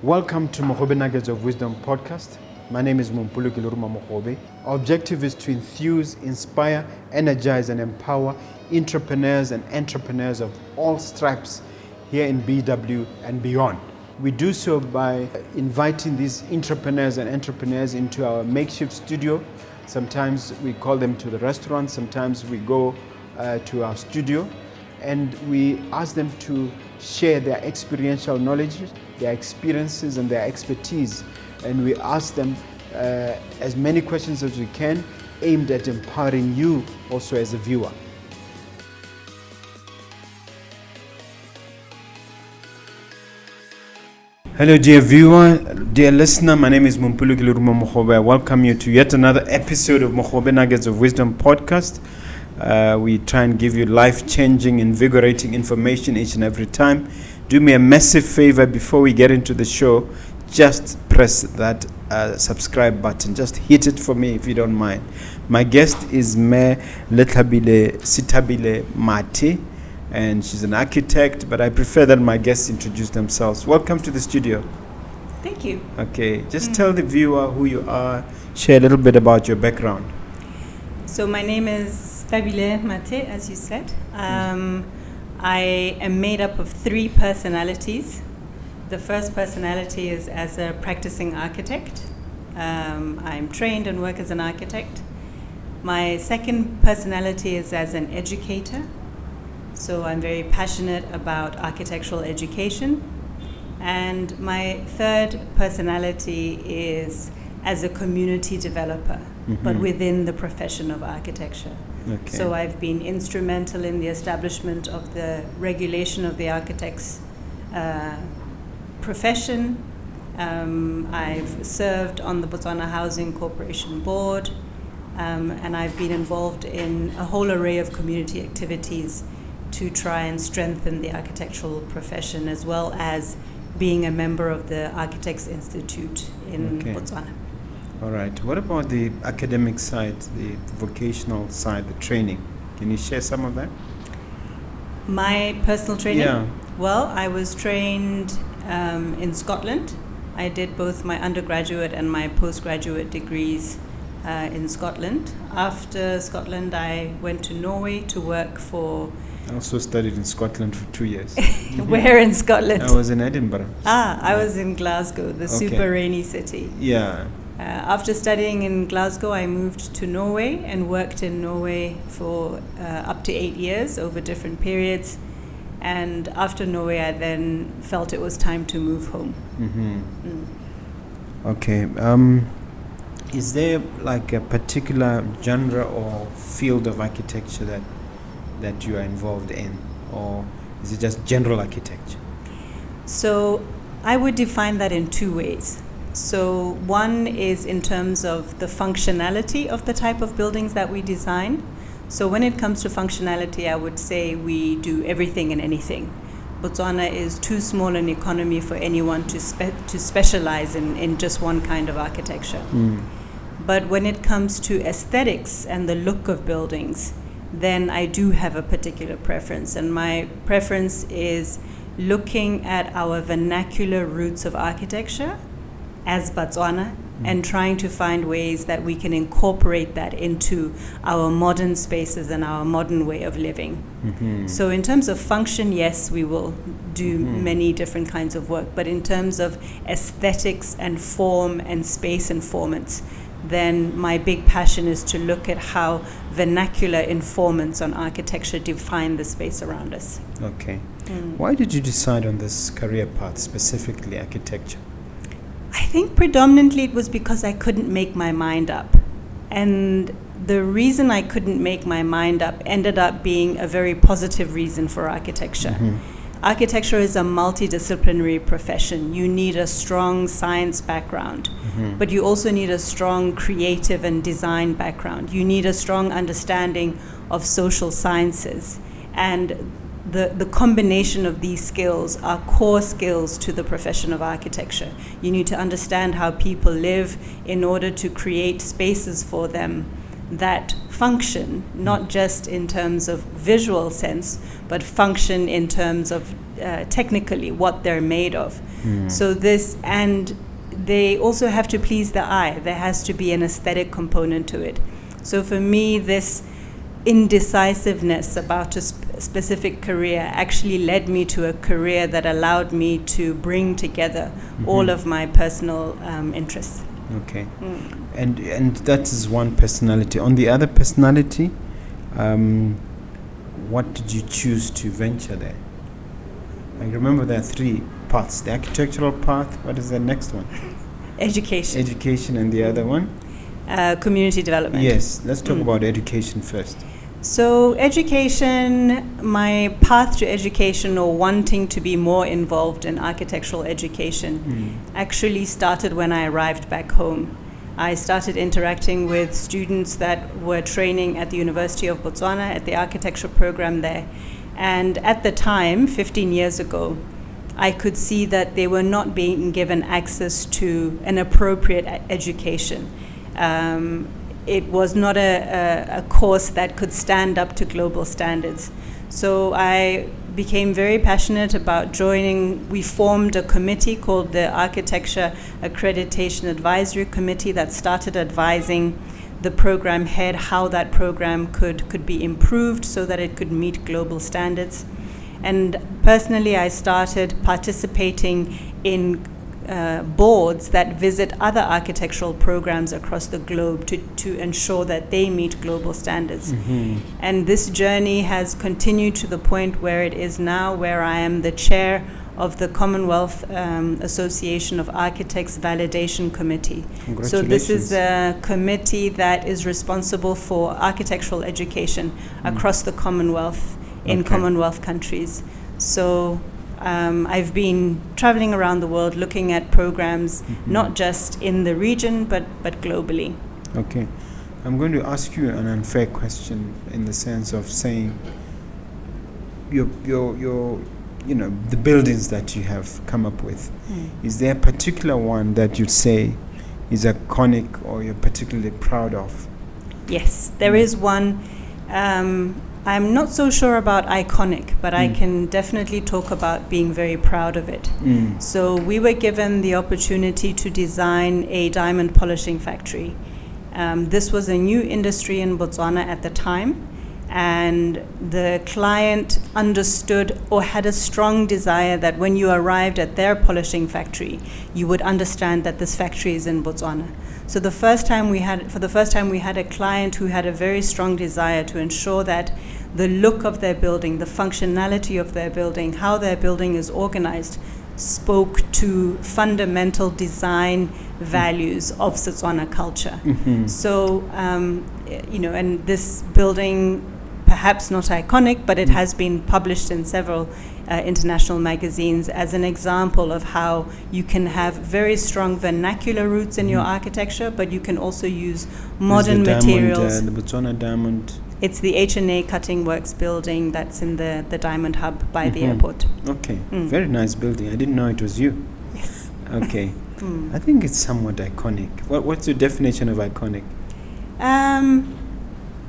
Welcome to Mogobe Nuggets of Wisdom podcast. My name is Mompoloki Lerumo Mogobe. Our objective is to enthuse, inspire, energize, and empower entrepreneurs and entrepreneurs of all stripes here in BW and beyond. We do so by inviting these entrepreneurs into our makeshift studio. Sometimes we call them to the restaurant, sometimes we go to our studio, and we ask them to share their experiential knowledge, their experiences and their expertise, and we ask them as many questions as we can, aimed at empowering you also as a viewer. Hello dear viewer, dear listener, my name is Mompoloki Lerumo Mogobe. I welcome you to yet another episode of Mogobe Nuggets of Wisdom podcast. We try and give you life-changing, invigorating information each and every time. Do me a massive favor before we get into the show. Just press that subscribe button. Just hit it for me if you don't mind. My guest is Sithabile Mathe, and she's an architect, but I prefer that my guests introduce themselves. Welcome to the studio. Thank you. Okay, just tell the viewer who you are, share a little bit about your background. So my name is Sithabile Mathe, as you said. I am made up of three personalities. The first personality is as a practicing architect. I'm trained and work as an architect. My second personality is as an educator. So I'm very passionate about architectural education. And my third personality is as a community developer, but within the profession of architecture. Okay. So I've been instrumental in the establishment of the regulation of the architect's profession. I've served on the Botswana Housing Corporation board, and I've been involved in a whole array of community activities to try and strengthen the architectural profession, as well as being a member of the Architects Institute in Botswana. All right. What about the academic side, the vocational side, the training? Can you share some of that? My personal training? Yeah. Well, I was trained in Scotland. I did both my undergraduate and my postgraduate degrees in Scotland. After Scotland, I went to Norway to work for... I also studied in Scotland for 2 years. Where in Scotland? I was in Edinburgh. I was in Glasgow, the super rainy city. Yeah. After studying in Glasgow, I moved to Norway and worked in Norway for up to 8 years over different periods. And after Norway, I then felt it was time to move home. Okay. Is there like a particular genre or field of architecture that you are involved in? Or is it just general architecture? So I would define that in two ways. So one is in terms of the functionality of the type of buildings that we design. So when it comes to functionality, I would say we do everything and anything. Botswana is too small an economy for anyone to specialize in just one kind of architecture. But when it comes to aesthetics and the look of buildings, then I do have a particular preference. And my preference is looking at our vernacular roots of architecture as Botswana and trying to find ways that we can incorporate that into our modern spaces and our modern way of living. So in terms of function, yes, we will do many different kinds of work, but in terms of aesthetics and form and space informants, then my big passion is to look at how vernacular informants on architecture define the space around us. Okay. Why did you decide on this career path, specifically architecture? I think predominantly it was because I couldn't make my mind up. And the reason I couldn't make my mind up ended up being a very positive reason for architecture. Architecture is a multidisciplinary profession. You need a strong science background, but you also need a strong creative and design background. You need a strong understanding of social sciences. And the combination of these skills are core skills to the profession of architecture. You need to understand how people live in order to create spaces for them that function, not just in terms of visual sense, but function in terms of technically what they're made of. So this, and they also have to please the eye. There has to be an aesthetic component to it. So for me, this indecisiveness about a specific career actually led me to a career that allowed me to bring together all of my personal interests. Okay. And that is one personality. On the other personality, what did you choose to venture there? I remember there are 3 paths. The architectural path, what is the next one? Education. Education, and the other one? Community development. Yes, let's talk about education first. So education, my path to education, or wanting to be more involved in architectural education, actually started when I arrived back home. I started interacting with students that were training at the University of Botswana at the architecture program there. And at the time, 15 years ago, I could see that they were not being given access to an appropriate education. It was not a course that could stand up to global standards. So I became very passionate about joining. We formed a committee called the Architecture Accreditation Advisory Committee that started advising the program head how that program could be improved so that it could meet global standards. And personally, I started participating in boards that visit other architectural programs across the globe to ensure that they meet global standards. And this journey has continued to the point where it is now, where I am the chair of the Commonwealth Association of Architects Validation Committee. So this is a committee that is responsible for architectural education across the Commonwealth, in Commonwealth countries. So I've been traveling around the world looking at programs, not just in the region, but globally. Okay. I'm going to ask you an unfair question in the sense of saying your the buildings that you have come up with, is there a particular one that you'd say is iconic or you're particularly proud of? Yes, there is one. I'm not so sure about iconic, but I can definitely talk about being very proud of it. So we were given the opportunity to design a diamond polishing factory. This was a new industry in Botswana at the time, and the client understood or had a strong desire that when you arrived at their polishing factory, you would understand that this factory is in Botswana. So for the first time we had a client who had a very strong desire to ensure that the look of their building, the functionality of their building, how their building is organized, spoke to fundamental design values of Setswana culture. So, and this building, perhaps not iconic, but it has been published in several international magazines as an example of how you can have very strong vernacular roots in your architecture, but you can also use modern materials. The Botswana diamond. It's the H&A Cutting Works building that's in the Diamond Hub by the airport. Okay, very nice building. I didn't know it was you. Yes. Okay. I think it's somewhat iconic. What's your definition of iconic?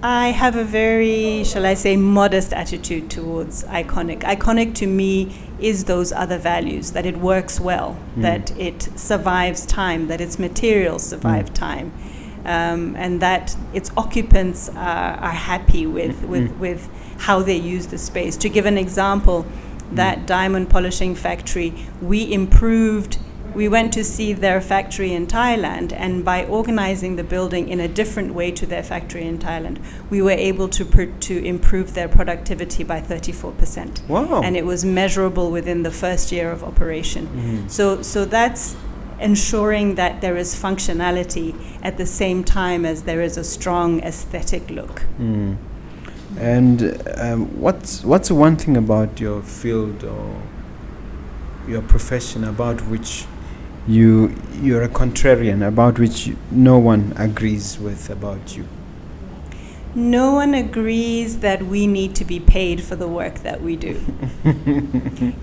I have a very, shall I say, modest attitude towards iconic. Iconic to me is those other values, that it works well, that it survives time, that its materials survive time, and that its occupants are happy with how they use the space. To give an example, that diamond polishing factory, we went to see their factory in Thailand, and by organizing the building in a different way to their factory in Thailand, we were able to improve their productivity by 34%. Wow. And it was measurable within the first year of operation. So that's ensuring that there is functionality at the same time as there is a strong aesthetic look. And what's one thing about your field or your profession about which you're a contrarian, about which no one agrees with about you? No one agrees that we need to be paid for the work that we do.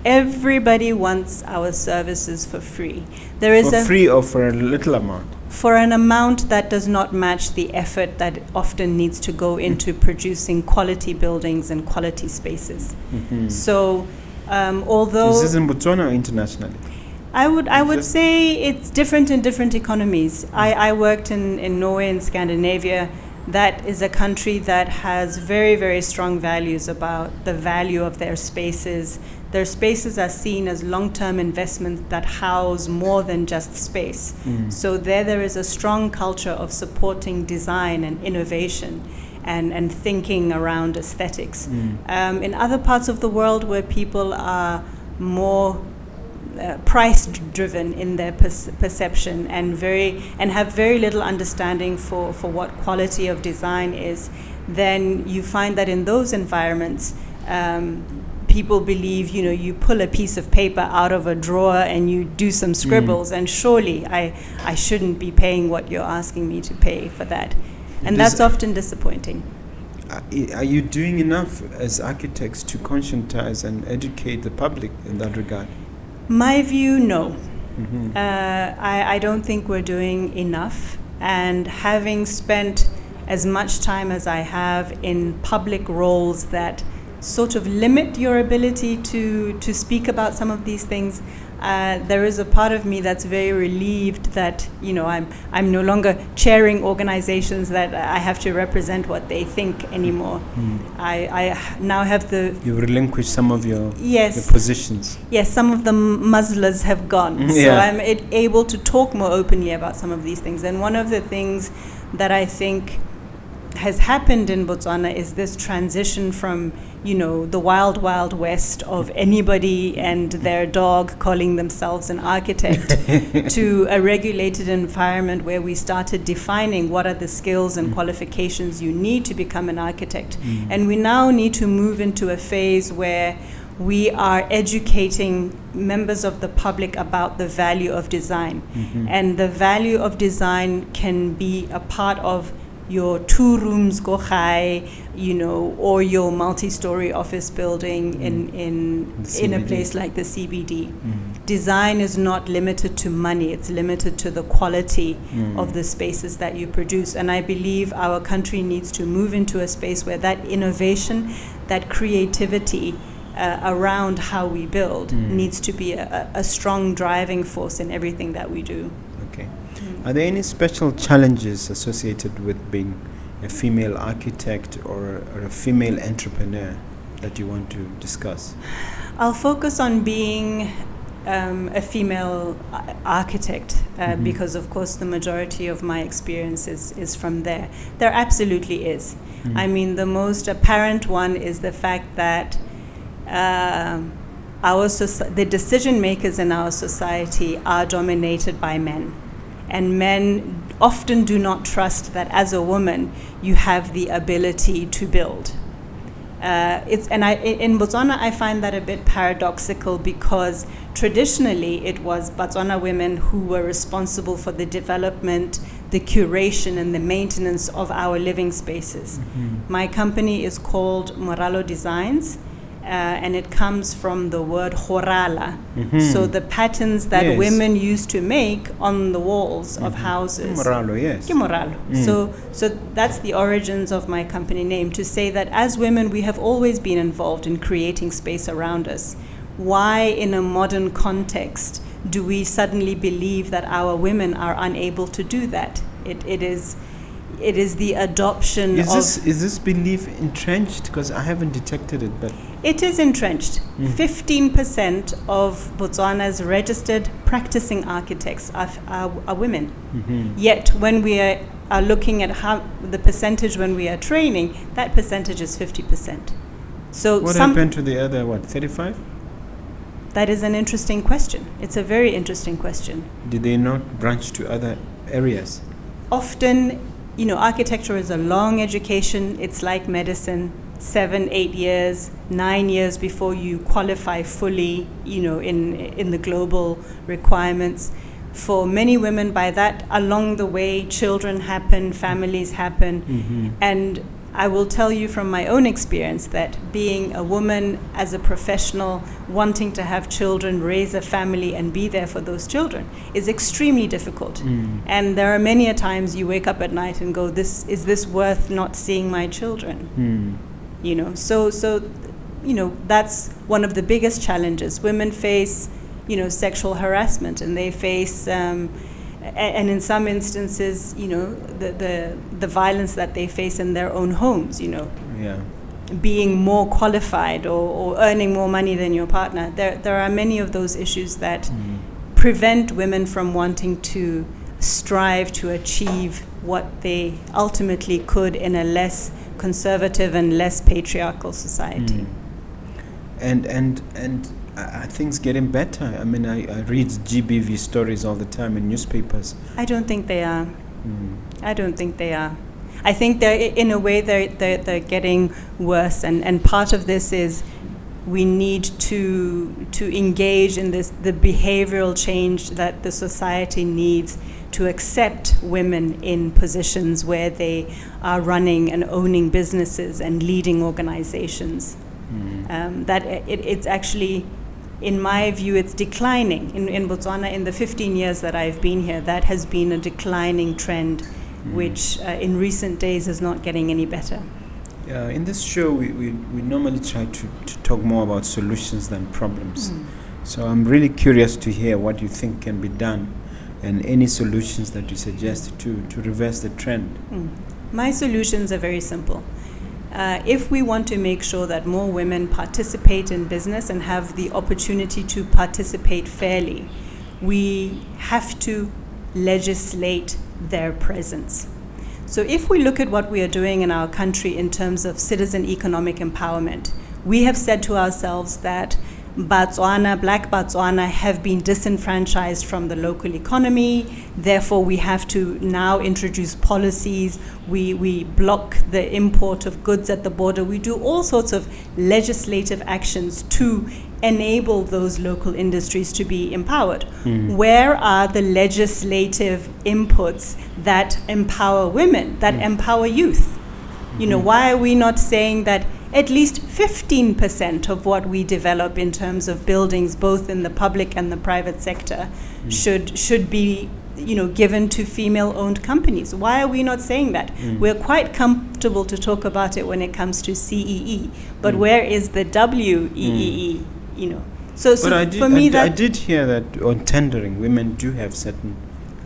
Everybody wants our services for free. There is for free or for a little amount? For an amount that does not match the effort that often needs to go into producing quality buildings and quality spaces. So Although Is this in Botswana or internationally? I would say it's different in different economies. I worked in Norway and Scandinavia. That is a country that has very, very strong values about the value of their spaces. Their spaces are seen as long-term investments that house more than just space. So there is a strong culture of supporting design and innovation and thinking around aesthetics. In other parts of the world where people are more price-driven in their perception and have very little understanding for what quality of design is, then you find that in those environments, people believe, you pull a piece of paper out of a drawer and you do some scribbles, and surely I shouldn't be paying what you're asking me to pay for that. And that's often disappointing. Are you doing enough as architects to conscientize and educate the public in that regard? My view, no. I don't think we're doing enough. And having spent as much time as I have in public roles that sort of limit your ability to speak about some of these things, there is a part of me that's very relieved that I'm no longer chairing organizations that I have to represent what they think anymore. I now have You've relinquished some of your positions. Yes, some of the muzzlers have gone. So I'm able to talk more openly about some of these things. And one of the things that I think has happened in Botswana is this transition from, the wild, wild west of anybody and their dog calling themselves an architect to a regulated environment where we started defining what are the skills and qualifications you need to become an architect. And we now need to move into a phase where we are educating members of the public about the value of design. And the value of design can be a part of your 2 rooms go high, or your multi-story office building in a place like the CBD. Design is not limited to money, it's limited to the quality of the spaces that you produce. And I believe our country needs to move into a space where that innovation, that creativity around how we build needs to be a strong driving force in everything that we do. Okay. Are there any special challenges associated with being a female architect or a female entrepreneur that you want to discuss? I'll focus on being a female architect because, of course, the majority of my experience is from there. There absolutely is. I mean, the most apparent one is the fact that the decision makers in our society are dominated by men. And men often do not trust that as a woman you have the ability to build. In Botswana I find that a bit paradoxical because traditionally it was Botswana women who were responsible for the development, the curation and the maintenance of our living spaces. My company is called Moralo Designs. And it comes from the word horala. So the patterns that women used to make on the walls of houses. Moralo, yes. Moralo. So that's the origins of my company name, to say that as women we have always been involved in creating space around us. Why in a modern context do we suddenly believe that our women are unable to do that? It is the adoption Is this belief entrenched? Because I haven't detected it, but it is entrenched. 15% of Botswana's registered practicing architects are women. Yet when we are looking at how the percentage when we are training, that percentage is 50%. So what happened to the other 35? That is an interesting question. It's a very interesting question. Did they not branch to other areas? Often, architecture is a long education. It's like medicine, 7, 8 years, 9 years before you qualify fully, in the global requirements. For many women, by that, along the way, children happen, families happen. And I will tell you from my own experience that being a woman as a professional, wanting to have children, raise a family and be there for those children is extremely difficult. And there are many a times you wake up at night and go, is this worth not seeing my children? So that's one of the biggest challenges. Women face, sexual harassment, and they face, and in some instances, the violence that they face in their own homes, Yeah. being more qualified or earning more money than your partner. There are many of those issues that prevent women from wanting to strive to achieve what they ultimately could in a less conservative and less patriarchal society. And are things getting better? I mean, I read GBV stories all the time in newspapers. I don't think they are. I don't think they are. I think in a way they're getting worse, and part of this is we need to engage in the behavioral change that the society needs to accept women in positions where they are running and owning businesses and leading organizations. That it's actually, in my view, it's declining. In Botswana, in the 15 years that I've been here, that has been a declining trend, which in recent days is not getting any better. In this show, we normally try to talk more about solutions than problems. So I'm really curious to hear what you think can be done and any solutions that you suggest to reverse the trend. My solutions are very simple. If we want to make sure that more women participate in business and have the opportunity to participate fairly, we have to legislate their presence. So if we look at what we are doing in our country in terms of citizen economic empowerment, we have said to ourselves that Black Botswana have been disenfranchised from the local economy. Therefore, we have to now introduce policies. We block the import of goods at the border. We do all sorts of legislative actions to enable those local industries to be empowered. Where are the legislative inputs that empower women, that empower youth? Why are we not saying that at least 15% of what we develop in terms of buildings, both in the public and the private sector, should be given to female-owned companies? Why are we not saying that? We're quite comfortable to talk about it when it comes to CEE, but where is the WEEE? So for me, I did hear that on tendering, women do have certain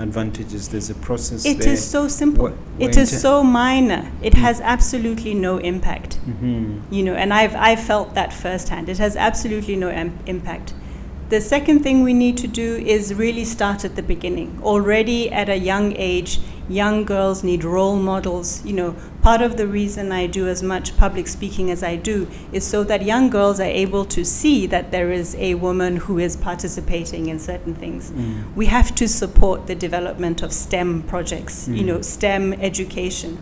advantages. There's a process. It is so simple. It is so minor. It has absolutely no impact. And I've felt that firsthand. It has absolutely no impact. The second thing we need to do is really start at the beginning. Already at a young age, young girls need role models. Part of the reason I do as much public speaking as I do is so that young girls are able to see that there is a woman who is participating in certain things. We have to support the development of STEM projects, STEM education,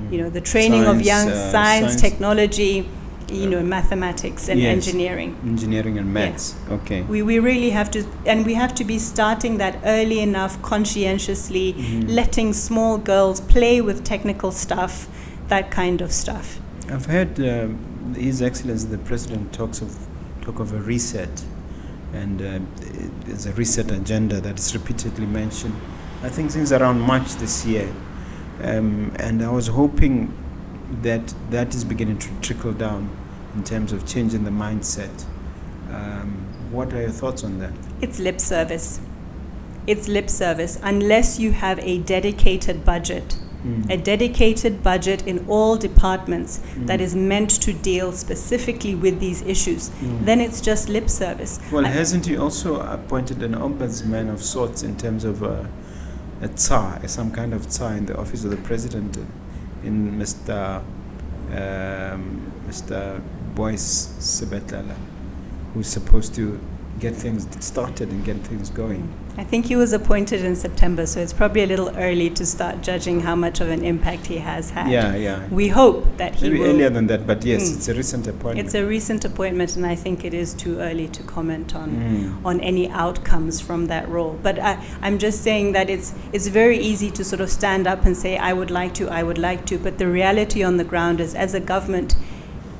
the training of young science, technology, mathematics and engineering. Engineering and maths, okay. We really have to, and we have to be starting that early enough, conscientiously, letting small girls play with technical stuff, that kind of stuff. I've heard His Excellency the President talk of a reset, and there's a reset agenda that is repeatedly mentioned. I think since around March this year, and I was hoping that is beginning to trickle down in terms of changing the mindset. What are your thoughts on that? It's lip service. It's lip service unless you have a dedicated budget. A dedicated budget in all departments that is meant to deal specifically with these issues. Then it's just lip service. Well, hasn't he also appointed an ombudsman of sorts in terms of a tsar, some kind of tsar in the office of the president, in Mr. Boyce Sebetlela, who's supposed to get things started and get things going? I think he was appointed in September, so it's probably a little early to start judging how much of an impact he has had. Yeah. We hope that he Maybe will. Earlier than that, but yes, it's a recent appointment. It's a recent appointment, and I think it is too early to comment on any outcomes from that role. But I'm just saying that it's very easy to sort of stand up and say, I would like to, but the reality on the ground is, as a government,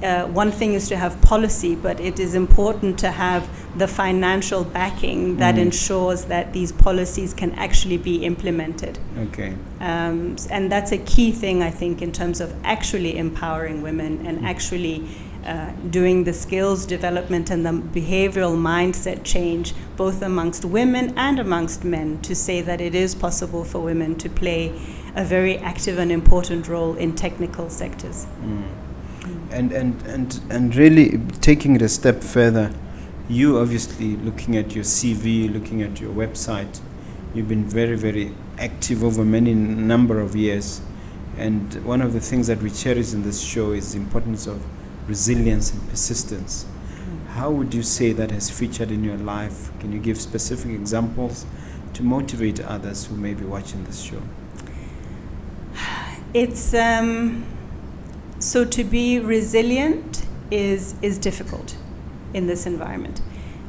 one thing is to have policy, but it is important to have the financial backing that ensures that these policies can actually be implemented. Okay. And that's a key thing, I think, in terms of actually empowering women and actually doing the skills development and the behavioral mindset change, both amongst women and amongst men, to say that it is possible for women to play a very active and important role in technical sectors. And really taking it a step further, you obviously, looking at your CV, looking at your website, you've been very, very active over many number of years. And one of the things that we cherish in this show is the importance of resilience and persistence. How would you say that has featured in your life? Can you give specific examples to motivate others who may be watching this show? It's so to be resilient is difficult in this environment,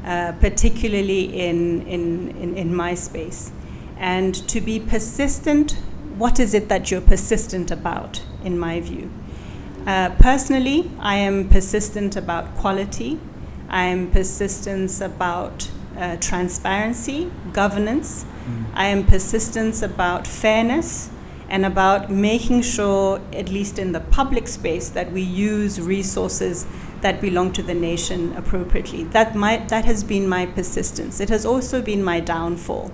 particularly in my space. And to be persistent, what is it that you're persistent about, in my view? Personally, I am persistent about quality. I am persistent about transparency, governance. I am persistent about fairness and about making sure, at least in the public space, that we use resources that belong to the nation appropriately. That has been my persistence. It has also been my downfall.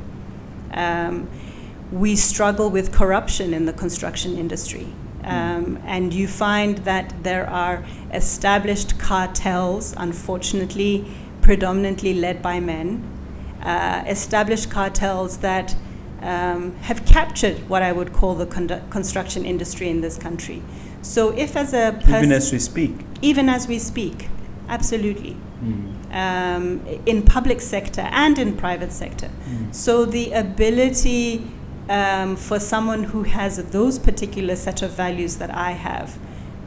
We struggle with corruption in the construction industry. And you find that there are established cartels, unfortunately, predominantly led by men, established cartels that have captured what I would call the construction industry in this country. So if as a person... Even as we speak? Even as we speak, absolutely. In public sector and in private sector. So the ability for someone who has those particular set of values that I have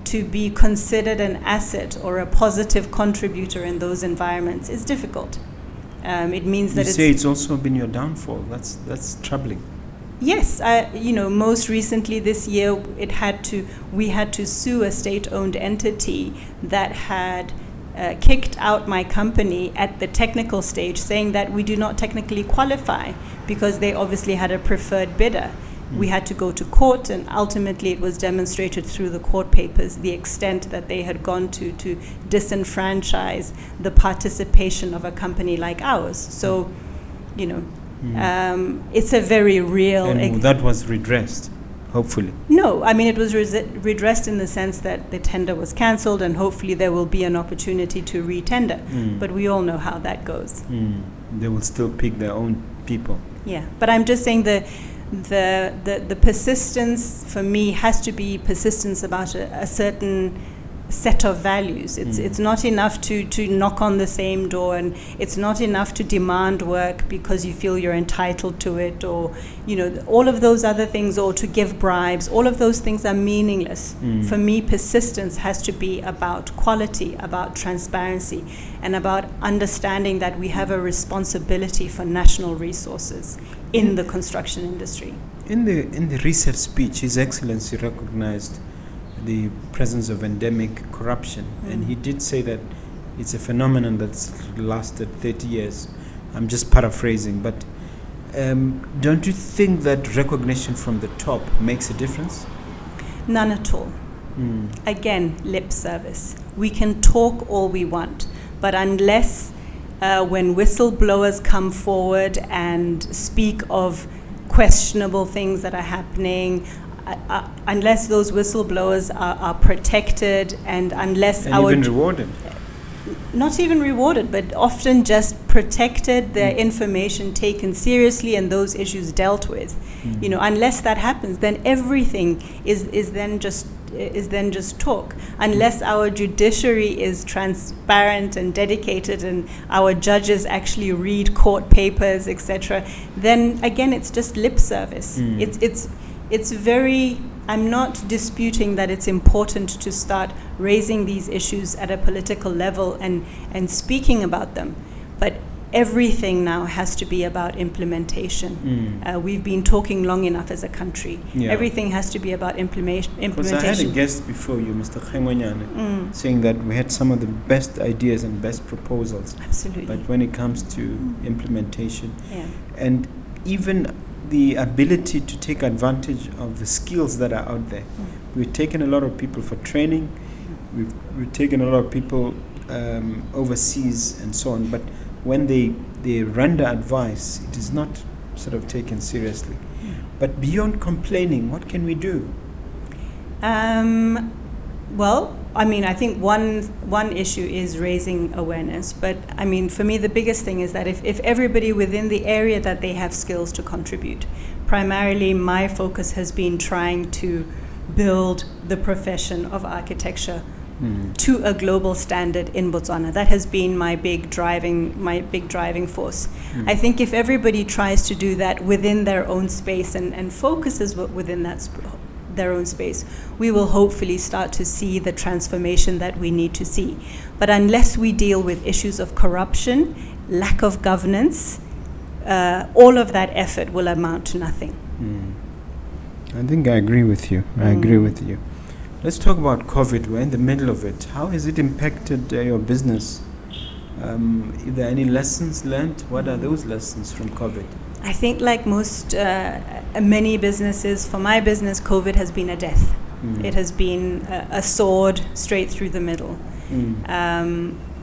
to be considered an asset or a positive contributor in those environments is difficult. It means that it's also been your downfall. That's troubling. Yes, most recently this year, we had to sue a state-owned entity that had kicked out my company at the technical stage, saying that we do not technically qualify because they obviously had a preferred bidder. We had to go to court, and ultimately it was demonstrated through the court papers the extent that they had gone to disenfranchise the participation of a company like ours. So, it's a very real... And that was redressed, hopefully? No, I mean, it was redressed in the sense that the tender was cancelled, and hopefully there will be an opportunity to re-tender. But we all know how that goes. They will still pick their own people. Yeah, but I'm just saying the persistence for me has to be persistence about a certain set of values. It's not enough to knock on the same door, and it's not enough to demand work because you feel you're entitled to it, or all of those other things, or to give bribes. All of those things are meaningless. For me, persistence has to be about quality, about transparency, and about understanding that we have a responsibility for national resources in the construction industry. In the research speech, His Excellency recognized the presence of endemic corruption, and he did say that it's a phenomenon that's lasted 30 years. I'm just paraphrasing, but don't you think that recognition from the top makes a difference? None at all. Again, lip service. We can talk all we want, but unless when whistleblowers come forward and speak of questionable things that are happening, unless those whistleblowers are protected, and unless even rewarded. Not even rewarded, but often just protected, their information taken seriously, and those issues dealt with. Unless that happens, then everything is then just talk. Unless our judiciary is transparent and dedicated, and our judges actually read court papers, etc., then again it's just lip service. It's very... I'm not disputing that it's important to start raising these issues at a political level and speaking about them, but everything now has to be about implementation. We've been talking long enough as a country. Everything has to be about implementation. Because I had a guest before you, Mr. Khengonyane, saying that we had some of the best ideas and best proposals. Absolutely. But when it comes to implementation, and even the ability to take advantage of the skills that are out there. We've taken a lot of people for training. we've taken a lot of people overseas and so on, but when they render advice, it is not sort of taken seriously. But beyond complaining, what can we do? Well, I mean, I think one issue is raising awareness. But I mean, for me, the biggest thing is that if everybody within the area that they have skills to contribute, primarily my focus has been trying to build the profession of architecture to a global standard in Botswana. That has been my big driving force. I think if everybody tries to do that within their own space and focuses within their own space, we will hopefully start to see the transformation that we need to see. But unless we deal with issues of corruption, lack of governance, all of that effort will amount to nothing. I think I agree with you. Let's talk about COVID. We're in the middle of it. How has it impacted your business? Are there any lessons learned? What are those lessons from COVID? I think like most, many businesses, for my business, COVID has been a death. It has been a sword straight through the middle.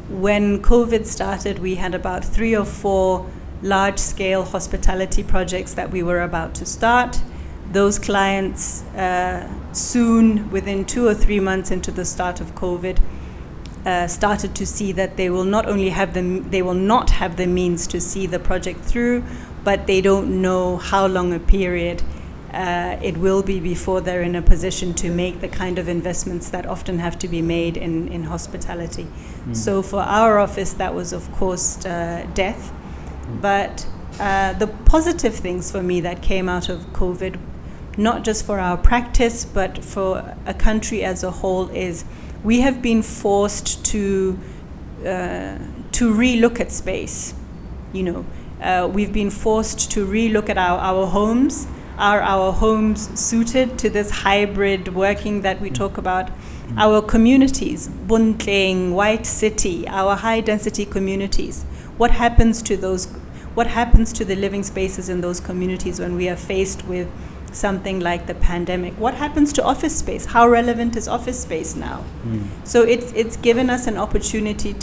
When COVID started, we had about 3 or 4 large-scale hospitality projects that we were about to start. Those clients soon, within 2 or 3 months into the start of COVID, started to see that they will not have the means to see the project through, but they don't know how long a period it will be before they're in a position to make the kind of investments that often have to be made in hospitality. So for our office, that was of course death. But the positive things for me that came out of COVID, not just for our practice, but for a country as a whole, is we have been forced to relook at space. We've been forced to relook at our homes. Are our homes suited to this hybrid working that we talk about? Our communities, Buntleng, White City, our high-density communities. What happens to those? What happens to the living spaces in those communities when we are faced with something like the pandemic? What happens to office space? How relevant is office space now? So it's given us an opportunity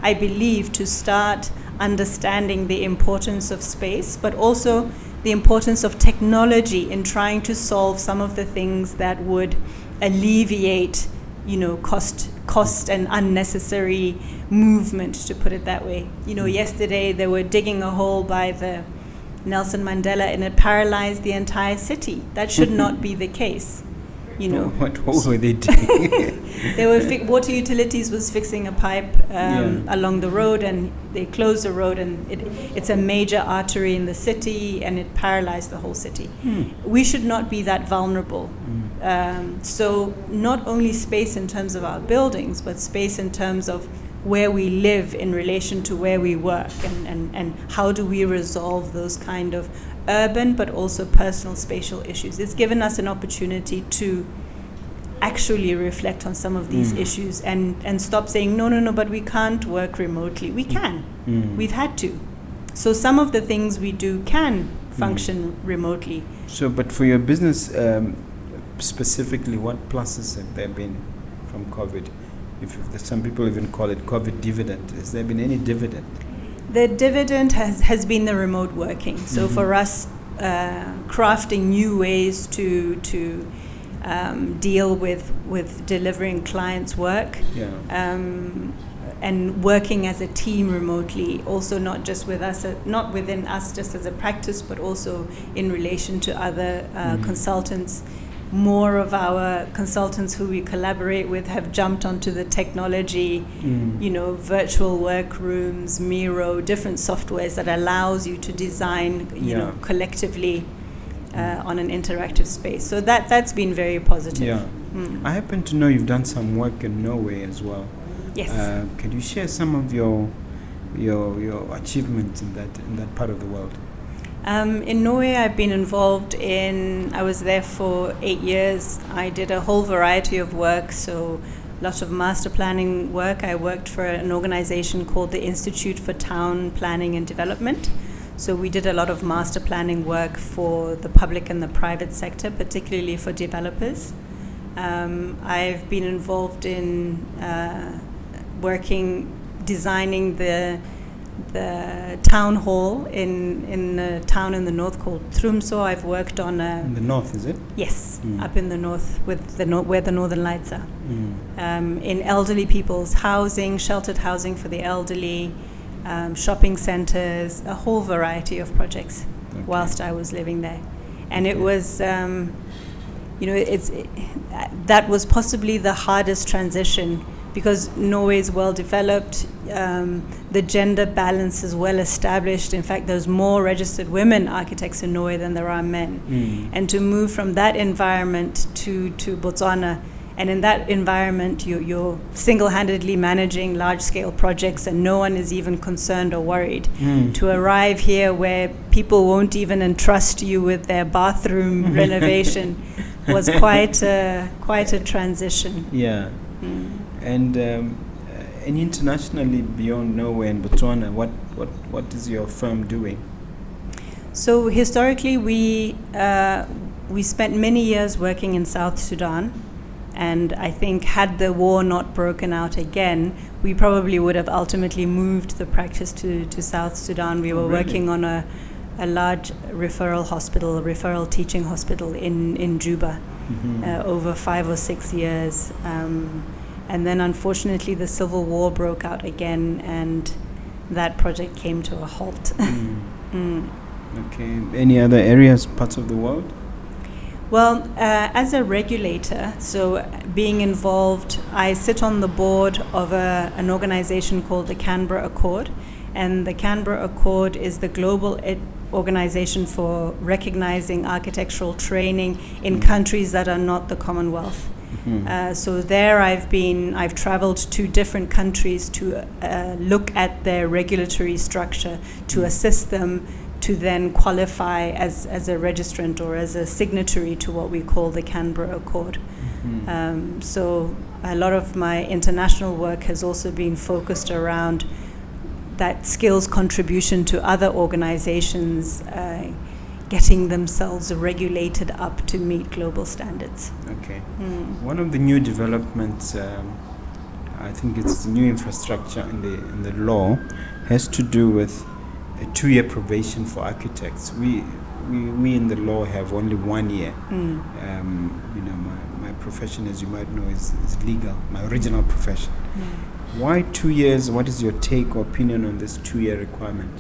I believe, to start understanding the importance of space, but also the importance of technology in trying to solve some of the things that would alleviate, cost and unnecessary movement, to put it that way. Yesterday they were digging a hole by the Nelson Mandela and it paralyzed the entire city. That should not be the case. What hole were they digging? They were water utilities was fixing a pipe along the road, and they closed the road, and it's a major artery in the city, and it paralyzed the whole city. We should not be that vulnerable. So not only space in terms of our buildings, but space in terms of where we live in relation to where we work, and how do we resolve those kind of urban but also personal spatial issues. It's given us an opportunity to actually reflect on some of these issues and stop saying, no, but we can't work remotely. We can. We've had to. So some of the things we do can function remotely. So, but for your business specifically, what pluses have there been from COVID? If some people even call it COVID dividend. Has there been any dividend? The dividend has been the remote working. So for us, crafting new ways to deal with delivering clients' work, and working as a team remotely, also not just with us, not within us just as a practice, but also in relation to other consultants. More of our consultants who we collaborate with have jumped onto the technology, virtual workrooms, Miro, different softwares that allows you to design, collectively on an interactive space. So that's been very positive. I happen to know you've done some work in Norway as well. Yes. Can you share some of your achievements in that part of the world? In Norway, I've been involved I was there for 8 years. I did a whole variety of work, so a lot of master planning work. I worked for an organization called the Institute for Town Planning and Development. So we did a lot of master planning work for the public and the private sector, particularly for developers. I've been involved in designing the town hall in a town in the north called Trumso. I've worked on in the north, is it? Yes, up in the north where the northern lights are. In elderly people's housing, sheltered housing for the elderly, shopping centers, a whole variety of projects whilst I was living there. And it was, that was possibly the hardest transition because Norway is well developed, the gender balance is well established. In fact, there's more registered women architects in Norway than there are men. And to move from that environment to Botswana, and in that environment, you're single-handedly managing large-scale projects and no one is even concerned or worried. To arrive here where people won't even entrust you with their bathroom renovation was quite a transition. Yeah. And internationally, beyond Norway and Botswana, what is your firm doing? So historically, we spent many years working in South Sudan, and I think had the war not broken out again, we probably would have ultimately moved the practice to South Sudan. We were working on a large referral teaching hospital in Juba over 5 or 6 years. And then unfortunately the civil war broke out again and that project came to a halt. Okay. Any other areas, parts of the world? Well, as a regulator, so being involved, I sit on the board of an organization called the Canberra Accord. And the Canberra Accord is the global organization for recognizing architectural training in countries that are not the Commonwealth. So there I've traveled to different countries to look at their regulatory structure, to assist them to then qualify as a registrant or as a signatory to what we call the Canberra Accord. So a lot of my international work has also been focused around that skills contribution to other organizations getting themselves regulated up to meet global standards. Okay. One of the new developments, I think it's the new infrastructure in the law, has to do with a 2-year probation for architects. We in the law have only 1 year. My profession, as you might know, is legal. My original profession. Why 2 years? What is your take or opinion on this 2-year requirement?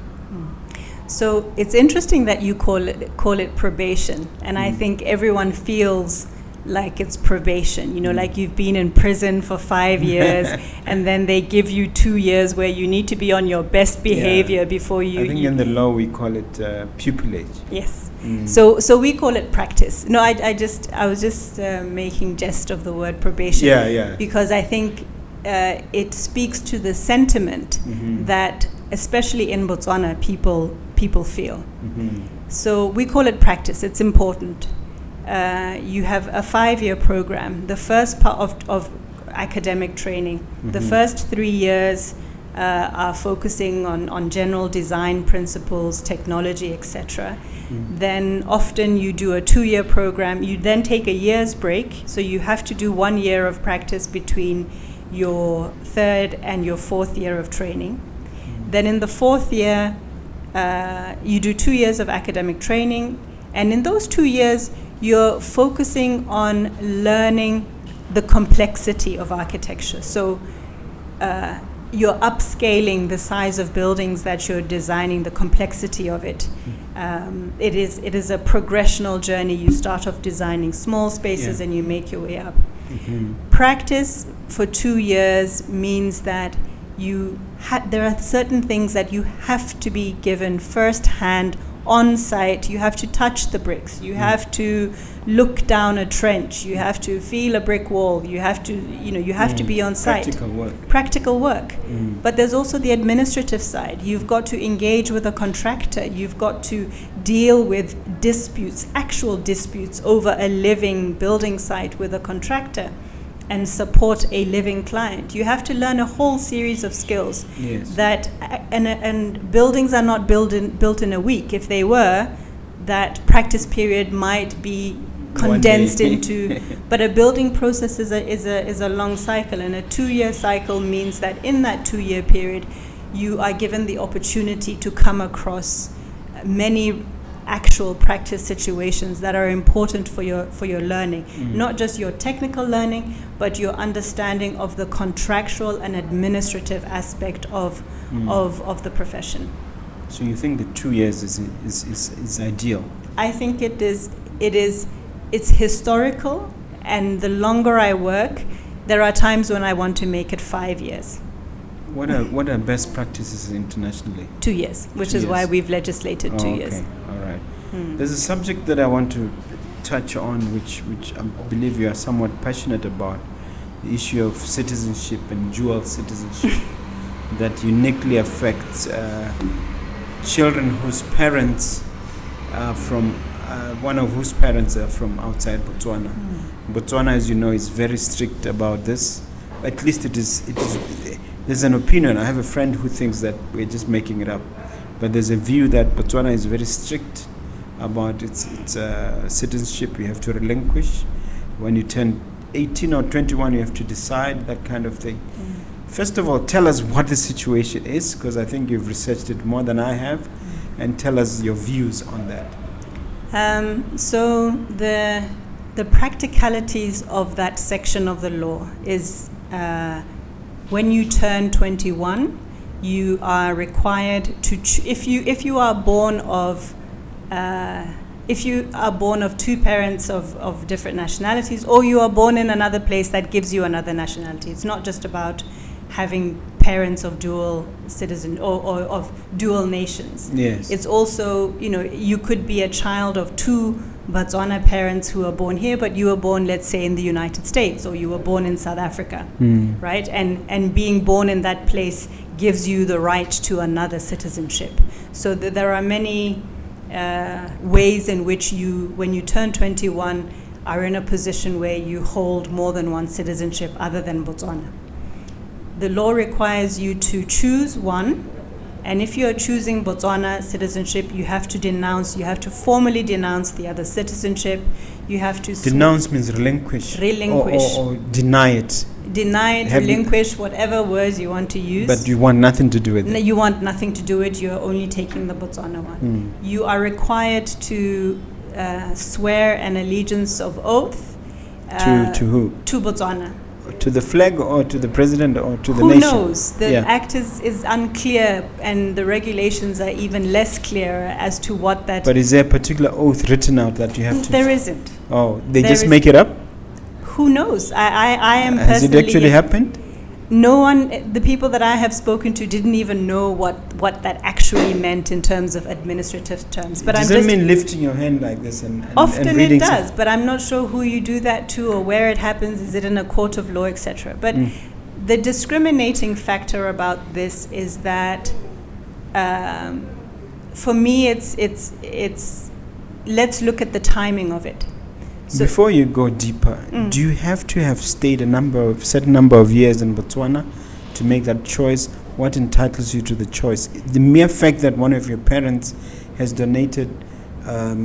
So it's interesting that you call it probation, and I think everyone feels like it's probation, like you've been in prison for 5 years and then they give you 2 years where you need to be on your best behavior before you... I think in the law we call it pupillage. Yes. So we call it practice. No, I was just making jest of the word probation. Because I think it speaks to the sentiment that, especially in Botswana, people feel. So we call it practice. It's important. You have a 5-year program. The first part of academic training, the first 3 years are focusing on general design principles, technology, etc. Then often you do a 2-year program. You then take a year's break. So you have to do 1 year of practice between your 3rd and your 4th year of training. Then in the 4th year, you do 2 years of academic training. And in those 2 years, you're focusing on learning the complexity of architecture. So you're upscaling the size of buildings that you're designing, the complexity of it. It is a progressional journey. You start off designing small spaces and you make your way up. Practice for 2 years means that there are certain things that you have to be given firsthand on site. You have to touch the bricks. You have to look down a trench. You have to feel a brick wall. You have to, you have to be on site. Practical work. But there's also the administrative side. You've got to engage with a contractor. You've got to deal with disputes, actual disputes over a living building site with a contractor and support a living client. You have to learn a whole series of skills that, and buildings are not built in a week. If they were, that practice period might be condensed into. But a building process is a long cycle, and a 2-year cycle means that in that 2-year period, you are given the opportunity to come across many actual practice situations that are important for your learning, not just your technical learning, but your understanding of the contractual and administrative aspect of the profession. So you think the 2 years is ideal? I think it is. It's historical, and the longer I work, there are times when I want to make it 5 years. What are best practices internationally? 2 years, which is why we've legislated 2 years. Okay, all right. There's a subject that I want to touch on, which I believe you are somewhat passionate about, the issue of citizenship and dual citizenship that uniquely affects children whose parents are from one of whose parents are from outside Botswana. Botswana, as you know, is very strict about this. At least it is. There's an opinion. I have a friend who thinks that we're just making it up, but there's a view that Botswana is very strict about its citizenship. You have to relinquish when you turn 18 or 21. You have to decide, that kind of thing. First of all, tell us what the situation is, because I think you've researched it more than I have, and tell us your views on that. So the practicalities of that section of the law is when you turn 21, you are required to if you are born of two parents of different nationalities, or you are born in another place that gives you another nationality. It's not just about having parents of dual citizen or of dual nations. Yes. It's also, you could be a child of two Botswana parents who are born here, but you were born, let's say, in the United States, or you were born in South Africa, right? And being born in that place gives you the right to another citizenship. So there are many ways in which you, when you turn 21, are in a position where you hold more than one citizenship other than Botswana. The law requires you to choose one, and if you are choosing Botswana citizenship, you have to formally denounce the other citizenship. You have to denounce means relinquish. Or deny it. Deny it, relinquish, whatever words you want to use. But you want nothing to do with it. No, you want nothing to do with it. You are only taking the Botswana one. You are required to swear an allegiance of oath. To who? To Botswana. To the flag, or to the president, or to the nation? Who knows? The act is unclear, and the regulations are even less clear as to what that... But is there a particular oath written out that you have to... There isn't. Oh, they just make it up? Who knows? I am personally... Has it actually happened? No one, the people that I have spoken to didn't even know what that actually meant in terms of administrative terms. But does it mean lifting your hand like this and often and reading it does, but I'm not sure who you do that to or where it happens. Is it in a court of law, etc.? But the discriminating factor about this is that, for me, it's let's look at the timing of it. So before you go deeper, do you have to have stayed a certain number of years in Botswana to make that choice? What entitles you to the choice? The mere fact that one of your parents has donated, a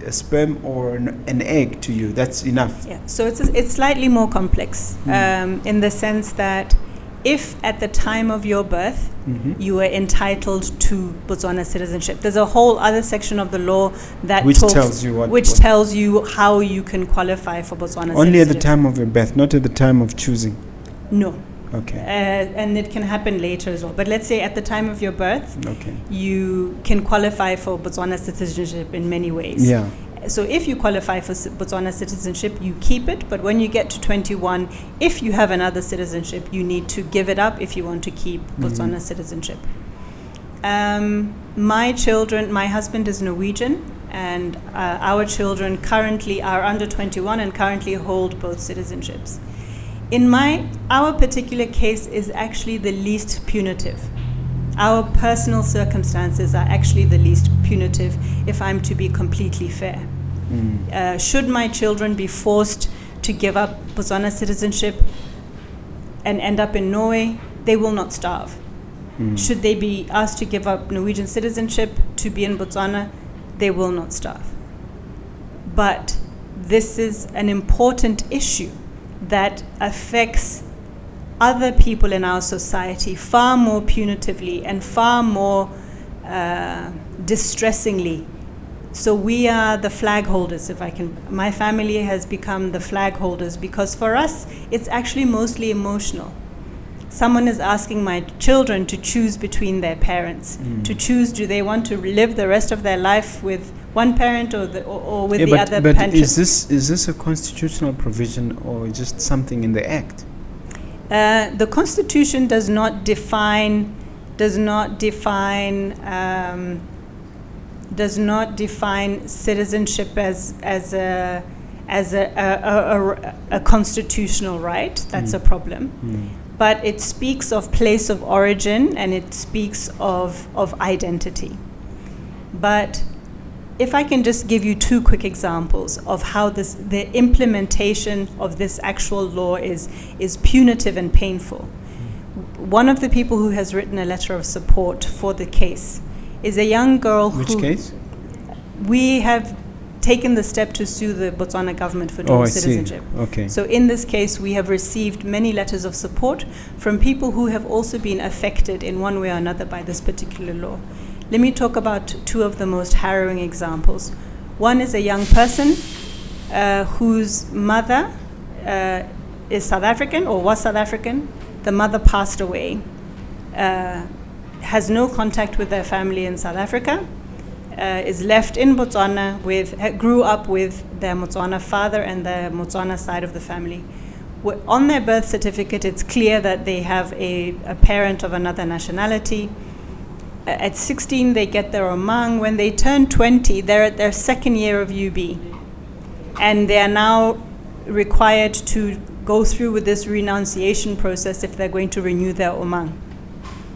sperm or an egg to you, that's enough. Yeah. So it's slightly more complex in the sense that if at the time of your birth you were entitled to Botswana citizenship, there's a whole other section of the law that tells you how you can qualify for Botswana citizenship. Only at the time of your birth, not at the time of choosing? No. Okay. And it can happen later as well. But let's say at the time of your birth, you can qualify for Botswana citizenship in many ways. Yeah. So if you qualify for Botswana citizenship, you keep it. But when you get to 21, if you have another citizenship, you need to give it up if you want to keep Botswana citizenship. My husband is Norwegian, and our children currently are under 21 and currently hold both citizenships. Our particular case is actually the least punitive. Our personal circumstances are actually the least punitive, if I'm to be completely fair. Should my children be forced to give up Botswana citizenship and end up in Norway, they will not starve. Should they be asked to give up Norwegian citizenship to be in Botswana, they will not starve. But this is an important issue that affects other people in our society far more punitively and far more distressingly. So we are the flag holders, if I can. My family has become the flag holders because for us, it's actually mostly emotional. Someone is asking my children to choose between their parents, to choose, do they want to live the rest of their life with one parent or with the other parent? But is this a constitutional provision or just something in the Act? The Constitution does not define citizenship as a constitutional right. That's a problem. But it speaks of place of origin and it speaks of identity. But if I can just give you two quick examples of how the implementation of this actual law is punitive and painful. One of the people who has written a letter of support for the case is a young girl Which case? We have taken the step to sue the Botswana government for dual citizenship. Okay. So in this case, we have received many letters of support from people who have also been affected in one way or another by this particular law. Let me talk about two of the most harrowing examples. One is a young person whose mother is South African or was South African. The mother passed away, has no contact with their family in South Africa, is left in Botswana grew up with their Motswana father and the Motswana side of the family. On their birth certificate, it's clear that they have a parent of another nationality. At 16, they get their Omang. When they turn 20, they're at their second year of UB. And they are now required to go through with this renunciation process if they're going to renew their Omang.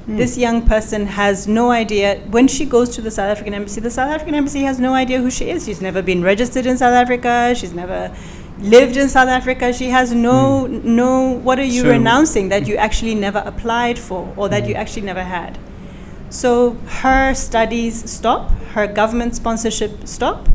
This young person has no idea. When she goes to the South African Embassy has no idea who she is. She's never been registered in South Africa. She's never lived in South Africa. She has no, what are you renouncing that you actually never applied for or that you actually never had? So her studies stop, her government sponsorship stop,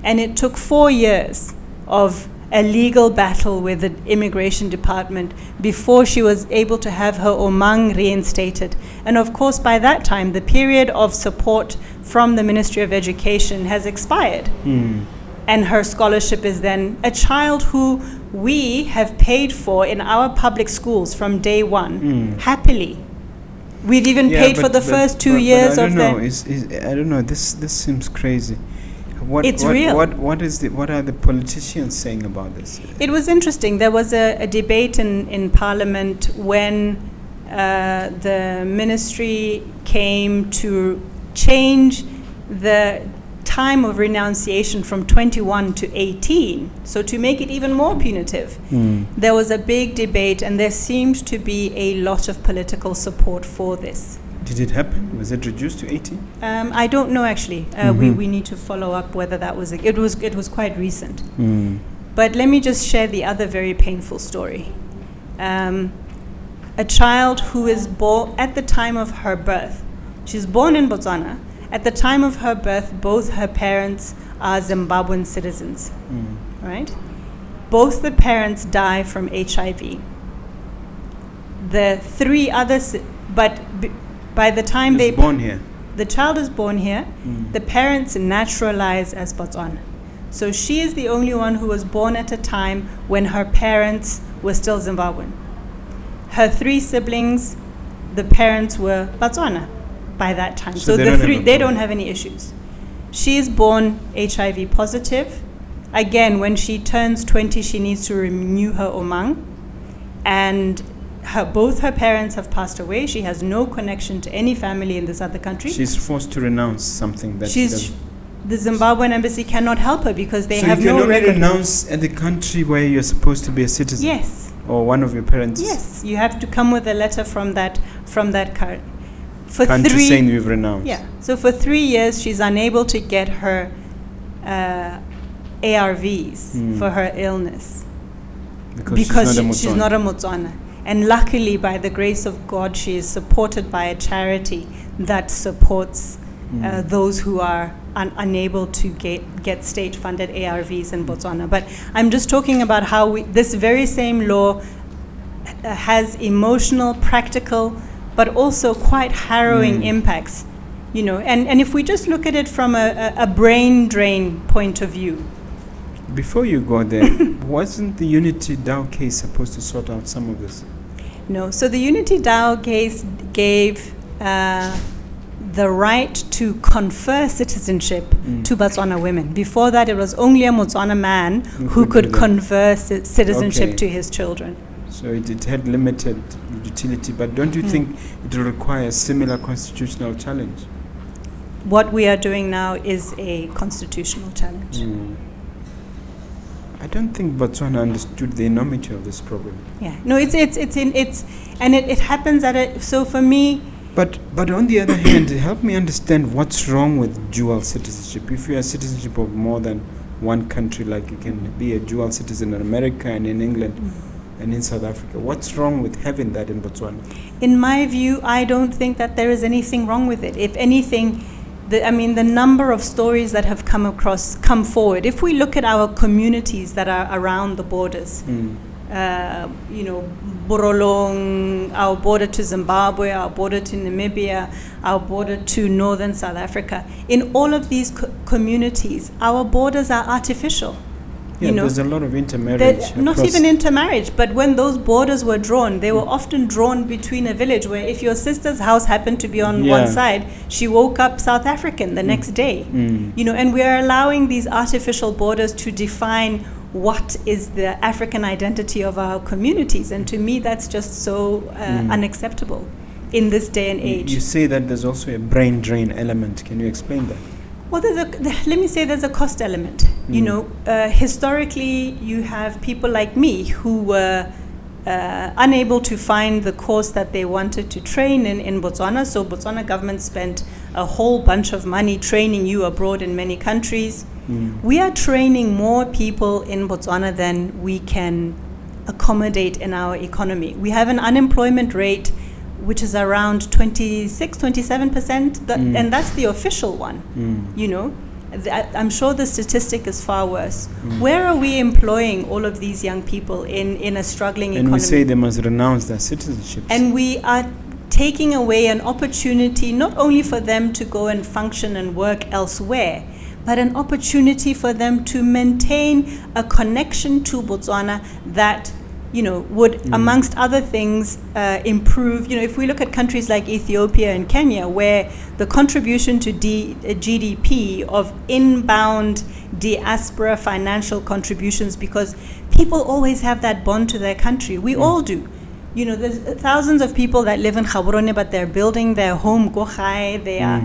and it took 4 years of a legal battle with the immigration department before she was able to have her Omang reinstated. And of course, by that time, the period of support from the Ministry of Education has expired. And her scholarship is then a child who we have paid for in our public schools from day one, happily. We've even paid for the first 2 years of them. I don't know. This seems crazy. It's real. What are the politicians saying about this? It was interesting. There was a debate in Parliament when the ministry came to change the time of renunciation from 21 to 18, so to make it even more punitive. There was a big debate and there seemed to be a lot of political support for this. Did it happen? Was it reduced to 18? I don't know actually. We need to follow up whether that was it was quite recent. But let me just share the other very painful story. A child who is born at the time of her birth. She's born in Botswana. At the time of her birth, both her parents are Zimbabwean citizens, right? Both the parents die from HIV. The three others, by the time they born here. The child is born here. The parents naturalize as Botswana. So she is the only one who was born at a time when her parents were still Zimbabwean. Her three siblings, the parents were Botswana by that time. So they don't have any issues. She is born HIV positive. Again, when she turns 20, she needs to renew her Omang. And both her parents have passed away. She has no connection to any family in this other country. She's forced to renounce something that she does. The Zimbabwean embassy cannot help her because they have no record. So you can only record. renounce at the country where you're supposed to be a citizen? Yes. Or one of your parents? Yes. You have to come with a letter from that country. Country saying you've renounced. Yeah. So for 3 years, she's unable to get her ARVs for her illness. Because she's not a Motswana. And luckily, by the grace of God, she is supported by a charity that supports those who are unable to get state-funded ARVs in Botswana. But I'm just talking about how this very same law has emotional, practical, but also quite harrowing impacts. And if we just look at it from a brain drain point of view. Before you go there, wasn't the Unity DAO case supposed to sort out some of this? No. So the Unity DAO case gave the right to confer citizenship to Botswana women. Before that, it was only a Botswana man who could confer citizenship to his children. So it had limited utility, but don't you think it will require a similar constitutional challenge? What we are doing now is a constitutional challenge. I don't think Botswana understood the enormity of this problem. Yeah, no, it happens at a. So for me. But on the other hand, help me understand what's wrong with dual citizenship. If you are a citizenship of more than one country, like you can be a dual citizen in America and in England and in South Africa, what's wrong with having that in Botswana? In my view, I don't think that there is anything wrong with it. If anything, the number of stories that have come forward. If we look at our communities that are around the borders, Borolong, our border to Zimbabwe, our border to Namibia, our border to northern South Africa. In all of these communities, our borders are artificial. Yeah, there's a lot of intermarriage. Not even intermarriage, but when those borders were drawn, they were often drawn between a village where if your sister's house happened to be on one side, she woke up South African the next day. And we are allowing these artificial borders to define what is the African identity of our communities. And to me, that's just so unacceptable in this day and age. You say that there's also a brain drain element. Can you explain that? Well, let me say there's a cost element. Historically, you have people like me who were unable to find the course that they wanted to train in Botswana. So Botswana government spent a whole bunch of money training you abroad in many countries. We are training more people in Botswana than we can accommodate in our economy. We have an unemployment rate which is around 27%, and that's the official one. I'm sure the statistic is far worse. Where are we employing all of these young people in a struggling economy? And we say they must renounce their citizenship. And we are taking away an opportunity not only for them to go and function and work elsewhere, but an opportunity for them to maintain a connection to Botswana that would, amongst other things, improve. If we look at countries like Ethiopia and Kenya, where the contribution to GDP of inbound diaspora financial contributions, because people always have that bond to their country. We all do. There's thousands of people that live in Gaborone, but they're building their home Gochai. They are,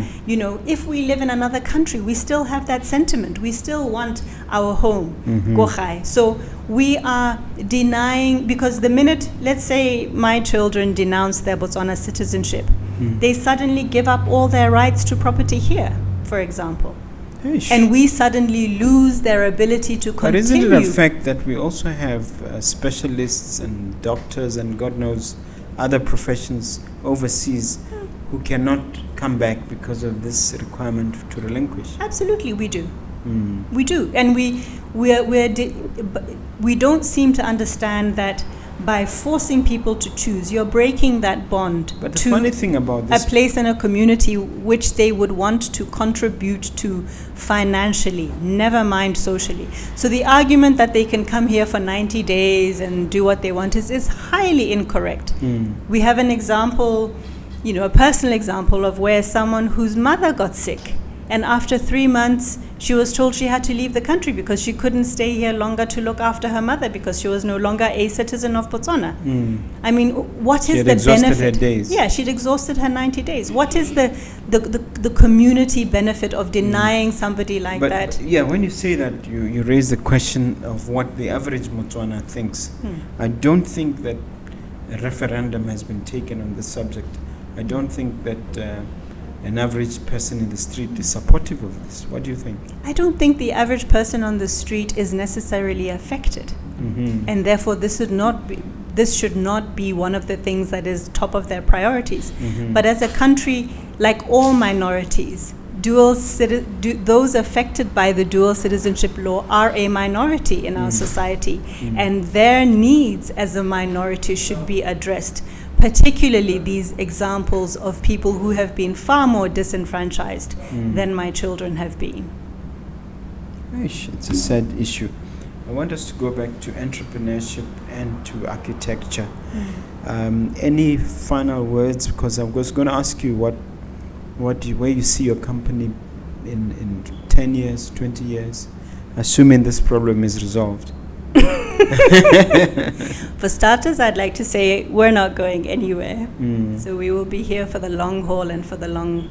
if we live in another country, we still have that sentiment. We still want our home Gochai. So we are denying, because the minute, let's say my children denounce their Botswana citizenship, they suddenly give up all their rights to property here, for example. And we suddenly lose their ability to continue. But isn't it a fact that we also have specialists and doctors and God knows other professions overseas who cannot come back because of this requirement to relinquish? Absolutely, we do. We do, and we don't seem to understand that by forcing people to choose, you're breaking that bond to funny thing about this, a place in a community which they would want to contribute to financially, never mind socially. So the argument that they can come here for 90 days and do what they want is highly incorrect. We have an example, a personal example of where someone whose mother got sick, and after 3 months, she was told she had to leave the country because she couldn't stay here longer to look after her mother because she was no longer a citizen of Botswana. I mean, what is the benefit? She had exhausted her days. Yeah, she'd exhausted her 90 days. What is the community benefit of denying somebody like that? Yeah, when you say that, you raise the question of what the average Botswana thinks. I don't think that a referendum has been taken on this subject. I don't think that an average person in the street is supportive of this. What do you think? I don't think the average person on the street is necessarily affected. And therefore this should not be one of the things that is top of their priorities. But as a country, like all minorities, those affected by the dual citizenship law are a minority in our society, and their needs as a minority should be addressed, particularly these examples of people who have been far more disenfranchised than my children have been. It's a sad issue. I want us to go back to entrepreneurship and to architecture. Any final words? Because I was going to ask you where you see your company in 10 years, 20 years, assuming this problem is resolved. For starters, I'd like to say we're not going anywhere. So we will be here for the long haul and for the long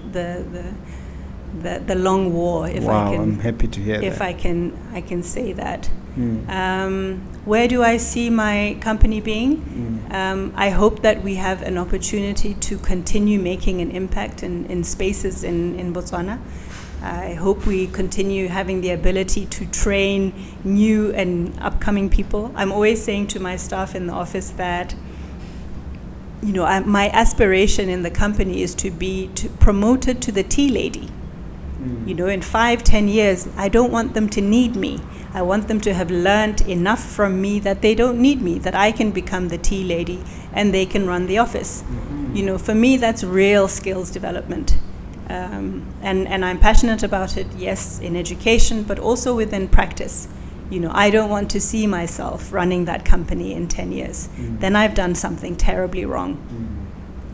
long war. If I can, I'm happy to hear if that. I can say that. Where do I see my company being? I hope that we have an opportunity to continue making an impact in spaces in Botswana. I hope we continue having the ability to train new and upcoming people. I'm always saying to my staff in the office that, my aspiration in the company is to be promoted to the tea lady. In 5-10 years, I don't want them to need me. I want them to have learned enough from me that they don't need me, that I can become the tea lady and they can run the office. For me, that's real skills development. And I'm passionate about it, yes, in education, but also within practice. I don't want to see myself running that company in 10 years. Then I've done something terribly wrong.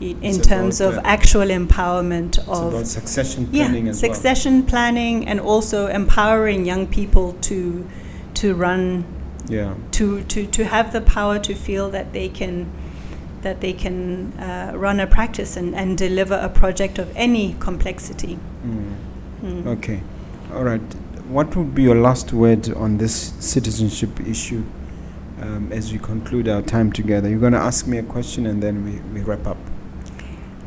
In terms of actual empowerment of about succession planning as well. Succession planning, and also empowering young people to run, to have the power to feel that they can run a practice and deliver a project of any complexity. Okay, all right. What would be your last word on this citizenship issue as we conclude our time together? You're going to ask me a question and then we wrap up.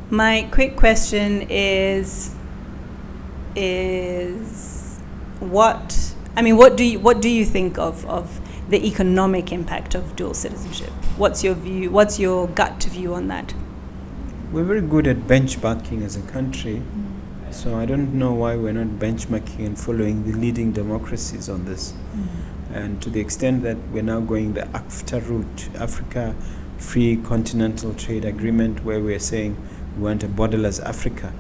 My quick question is what do you think of the economic impact of dual citizenship? What's your view? What's your gut view on that? We're very good at benchmarking as a country, so I don't know why we're not benchmarking and following the leading democracies on this. And to the extent that we're now going the AFTA route, Africa Free Continental Trade Agreement, where we're saying we want a borderless Africa.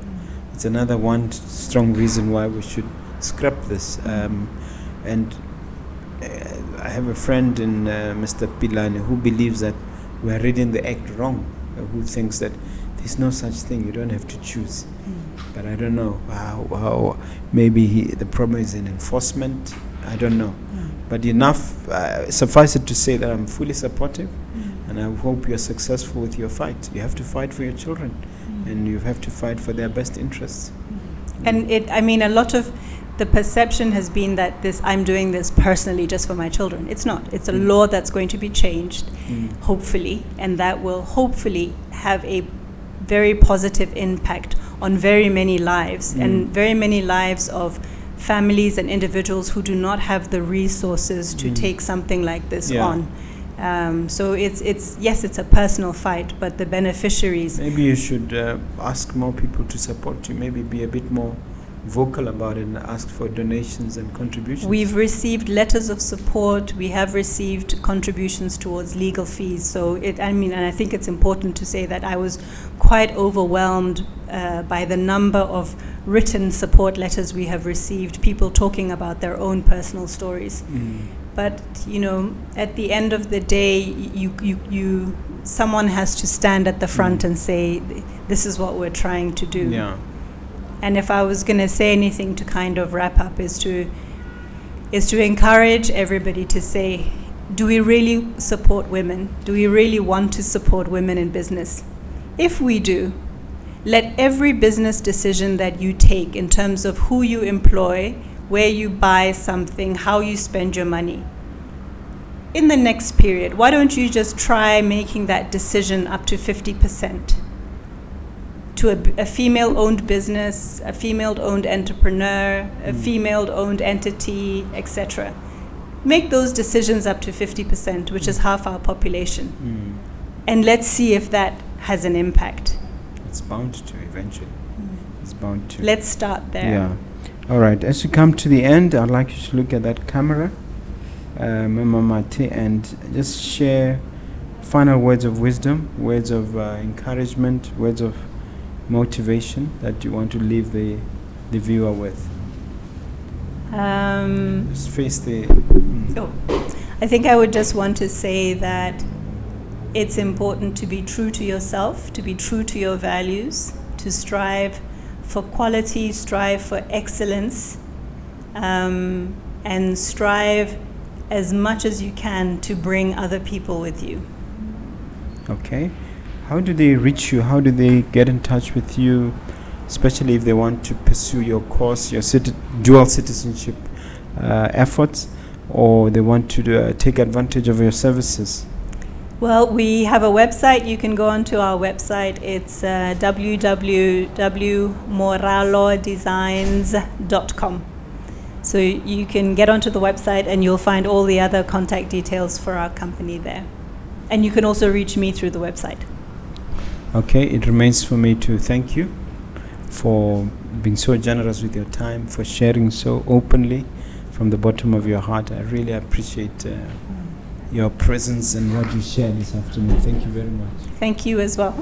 It's another one strong reason why we should scrap this. And I have a friend in Mr. Pilane who believes that we are reading the act wrong, who thinks that there's no such thing, you don't have to choose. But I don't know how maybe the problem is in enforcement, I don't know. But enough, suffice it to say that I'm fully supportive, and I hope you're successful with your fight. You have to fight for your children, and you have to fight for their best interests. And a lot of the perception has been that I'm doing this personally just for my children. It's not. It's a law that's going to be changed, hopefully, and that will hopefully have a very positive impact on very many lives, and very many lives of families and individuals who do not have the resources to take something like this on. So it's a personal fight, but the beneficiaries... Maybe you should ask more people to support you, maybe be a bit more vocal about it and ask for donations and contributions. We've received letters of support. We have received contributions towards legal fees. So and I think it's important to say that I was quite overwhelmed by the number of written support letters we have received, people talking about their own personal stories. But at the end of the day, someone has to stand at the front and say, this is what we're trying to do. Yeah. And if I was going to say anything to kind of wrap up, is to encourage everybody to say, do we really support women? Do we really want to support women in business? If we do, let every business decision that you take in terms of who you employ, where you buy something, how you spend your money, in the next period, why don't you just try making that decision up to 50%? To a female-owned business, a female-owned entrepreneur, a female-owned entity, etc. Make those decisions up to 50%, which is half our population. And let's see if that has an impact. It's bound to eventually. It's bound to. Let's start there. Yeah. All right. As you come to the end, I'd like you to look at that camera, Mama Mathe, and just share final words of wisdom, words of encouragement, words of motivation that you want to leave the viewer with. Just face the. I think I would just want to say that it's important to be true to yourself, to be true to your values, to strive for quality, strive for excellence, and strive as much as you can to bring other people with you. Okay. How do they reach you? How do they get in touch with you, especially if they want to pursue your course, your dual citizenship efforts, or they want to take advantage of your services? Well, we have a website. You can go onto our website. It's www.moralodesigns.com. So you can get onto the website and you'll find all the other contact details for our company there. And you can also reach me through the website. Okay, it remains for me to thank you for being so generous with your time, for sharing so openly from the bottom of your heart. I really appreciate your presence and what you shared this afternoon. Thank you very much. Thank you as well.